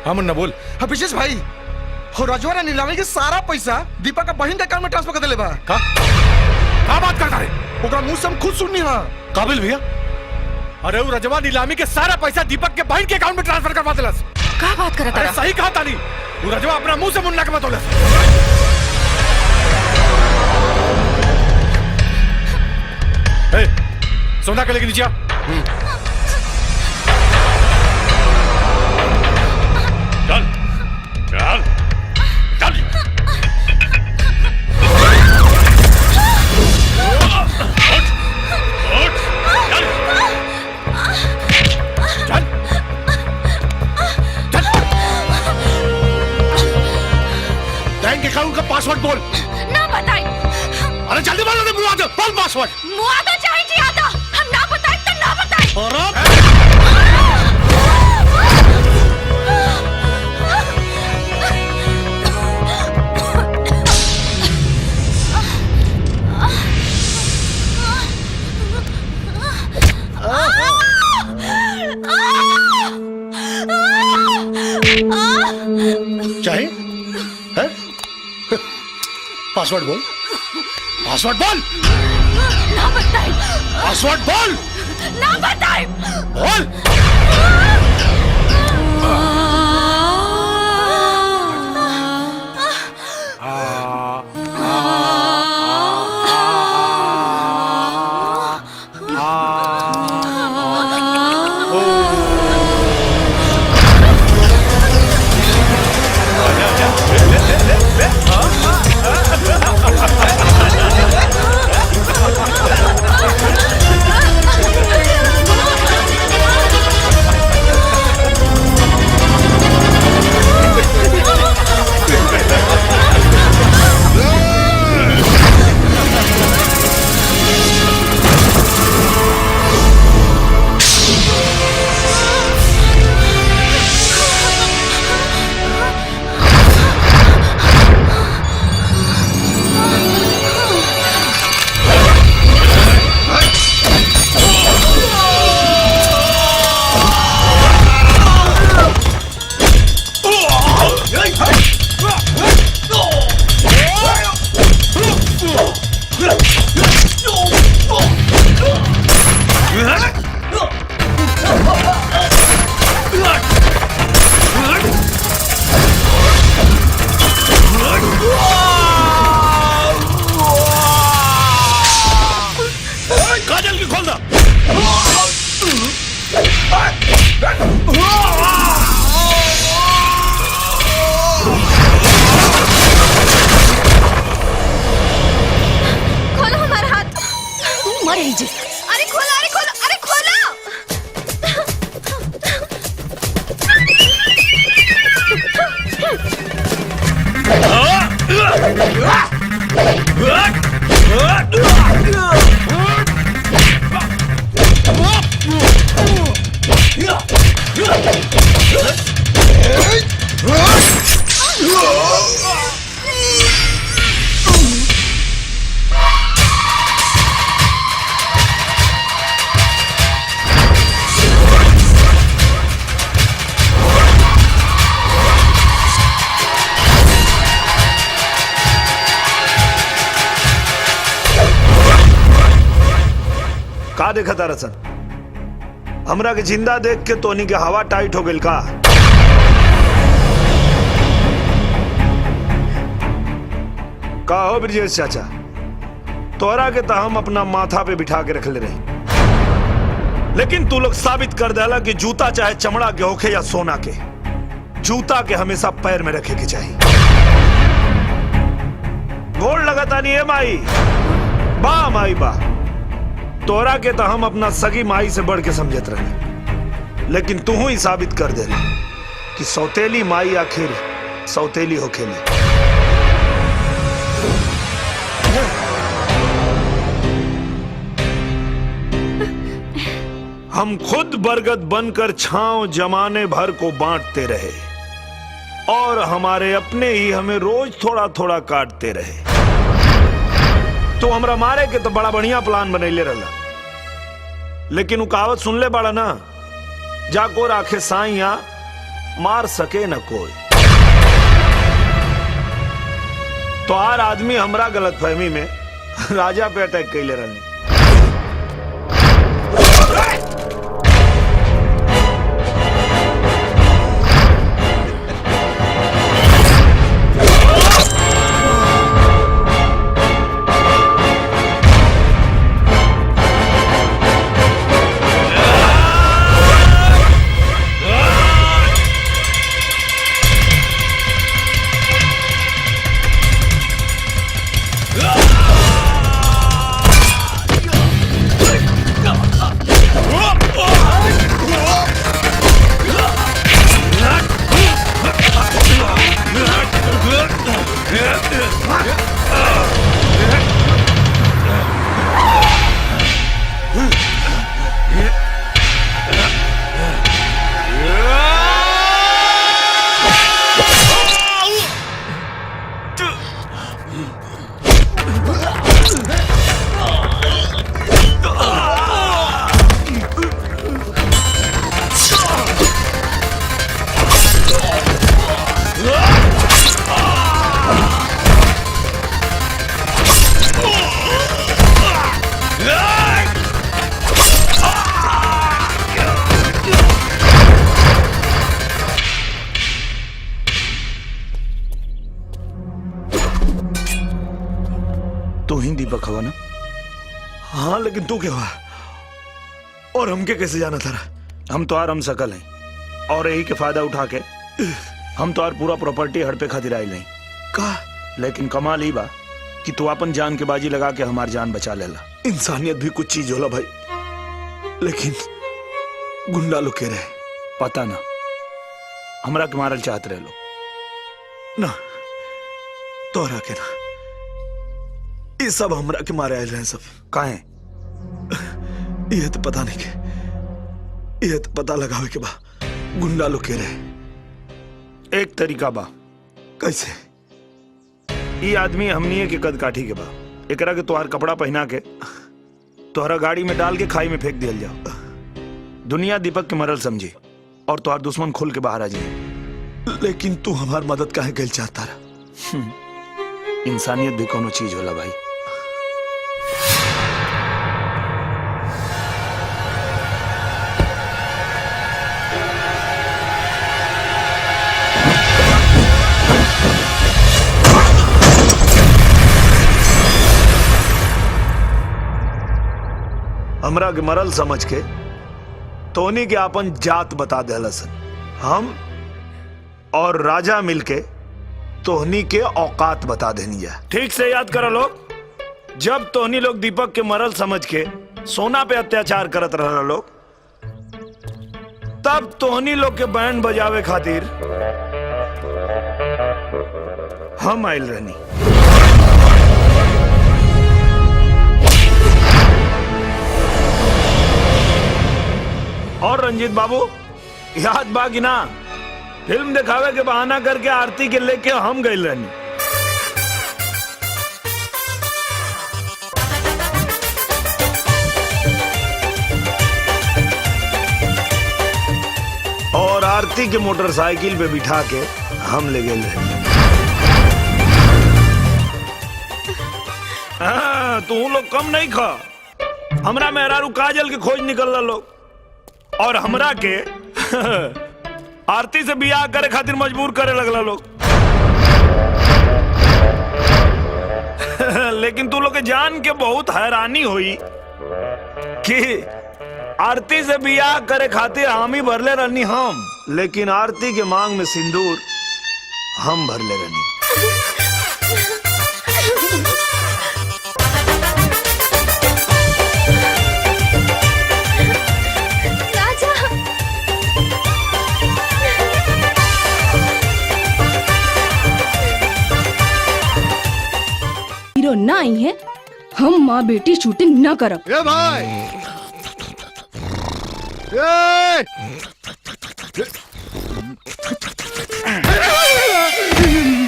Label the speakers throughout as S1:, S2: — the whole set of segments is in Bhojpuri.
S1: हाँ मुन्ना बोल।
S2: हाँ विशेष भाई, हो रजवा ने नीलामी के सारा पैसा दीपक का बहन के अकाउंट में ट्रांसफर कर देले बा।
S1: का बात करता है?
S2: ओकरा मुंह से हम खुद सुननी हां।
S1: काबिल भैया, अरे वो रजवा नीलामी के सारा पैसा दीपक के बहन के अकाउंट में ट्रांसफर करवा देलस।
S3: का बात करता है?
S1: सही कहा तानी, वो रजवा अपना मुंह से मुन्ना के बतौलस। सोना के लेके नीचे आ। चल चल चल। बैंक अकाउंट का पासवर्ड बोल।
S3: ना बताई।
S1: अरे जल्दी बोलो, मुआ दो, बोल पासवर्ड।
S3: मुआ तो चाहिए आता, हम ना बताई तो ना बताई।
S1: चाहे पासवर्ड बोल, पासवर्ड बोल।
S3: ना बताई।
S1: पासवर्ड बोल।
S3: ना बताई।
S1: बोल।
S4: का देखा तारा सन? हमरा के जिंदा देख के तोनी के हवा टाइट हो गई का? का हो ब्रजेश चाचा, तोरा के तो हम अपना माथा पे बिठा के रख ले रहे, लेकिन तू लोग साबित कर देला कि जूता चाहे चमड़ा के होखे या सोना के, जूता के हमेशा पैर में रखे के चाहिए। गोड़ लगाता नहीं है माई, बा माई बा। तोरा के तो हम अपना सगी माई से बढ़ के समझत रहे, लेकिन तू ही साबित कर दे कि सौतेली माई आखिर सौतेली होखेली। हम खुद बरगद बनकर छांव जमाने भर को बांटते रहे और हमारे अपने ही हमें रोज थोड़ा थोड़ा काटते रहे। तो हमरा मारे के तो बड़ा बढ़िया प्लान बनैले रहला, लेकिन वो कहावत सुन ले बड़ा ना, जाको राखे साइया मार सके न कोई। तो हर आदमी हमरा गलतफहमी में राजा पे अटैक कैले रहनी।
S2: तू ही दीपक हवा ना?
S4: हाँ, लेकिन तू क्या हुआ और हमके कैसे जाना था?
S2: हम तो हम सकल हैं और यही के फायदा उठा के हम तो पूरा प्रॉपर्टी हड़पे खातिर आए नहीं
S4: का।
S2: लेकिन कमाल ही बा कि तू अपन जान के बाजी लगा के हमार जान बचा लेला।
S4: इंसानियत भी कुछ चीज होला भाई, लेकिन गुंडा लोग के रहे।
S2: पता ना हमरा के मारल चाहत रहे लोग
S4: ना, तोहरा के ना, ये सब हमरा के मारे आए रहे सब।
S2: काहे?
S4: ये तो पता नहीं के, ये तो पता लगावे के बा गुंडा लोग के रहे।
S2: एक तरीका बा।
S4: कैसे?
S2: ये आदमी हमनिए के कद काठी के बा। एकरा के तोहार कपड़ा पहना के तोहरा गाड़ी में डाल के खाई में फेंक दिया जाओ। दुनिया दीपक के मरल समझी और तोहार दुश्मन खुल के बाहर आ जाए।
S4: लेकिन तू हमार मदद काहे कैल चाहता रहा?
S2: इंसानियत भी कोनो चीज होला भाई।
S4: हमरा के मरल समझ के तोनी के अपन जात बता देला सन। हम और राजा मिलके तोहनी के औकात बता देनी है।
S2: ठीक से याद करो लोग, जब तोहनी लोग दीपक के मरल समझ के सोना पे अत्याचार करत रह लोग, तब तोहनी लोग के बैंड बजावे खातिर हम आइल रहनी। और रंजीत बाबू याद बा कि ना, फिल्म दिखावे के बहाना करके आरती के लेके हम गए रहनी।
S4: और आरती के मोटरसाइकिल पे बिठा के हम ले गए रहनी।
S2: तू लोग कम नहीं खा। हमरा मेहरारू काजल के खोज निकल रहा लोग और हमरा के आरती से बियाह करे खातिर मजबूर करे लगला लोग। लेकिन तू लोग के जान के बहुत हैरानी हुई कि आरती से बियाह करे खातिर हामी भरले रहनी हम,
S4: लेकिन आरती के मांग में सिंदूर हम भरले रहनी।
S3: हीरो ना आई है, हम माँ बेटी शूटिंग ना करब।
S1: ए भाई, ए!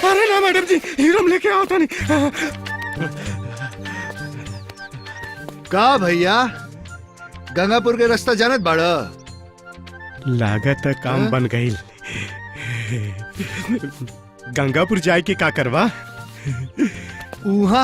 S1: अरे ना मैडम जी, हीरो लेके आओ तो नहीं।
S5: का भैया गंगापुर के रास्ता जानत बाड़ा?
S1: लागत काम बन गई।
S5: गंगापुर जाए के का करवा? उहाँ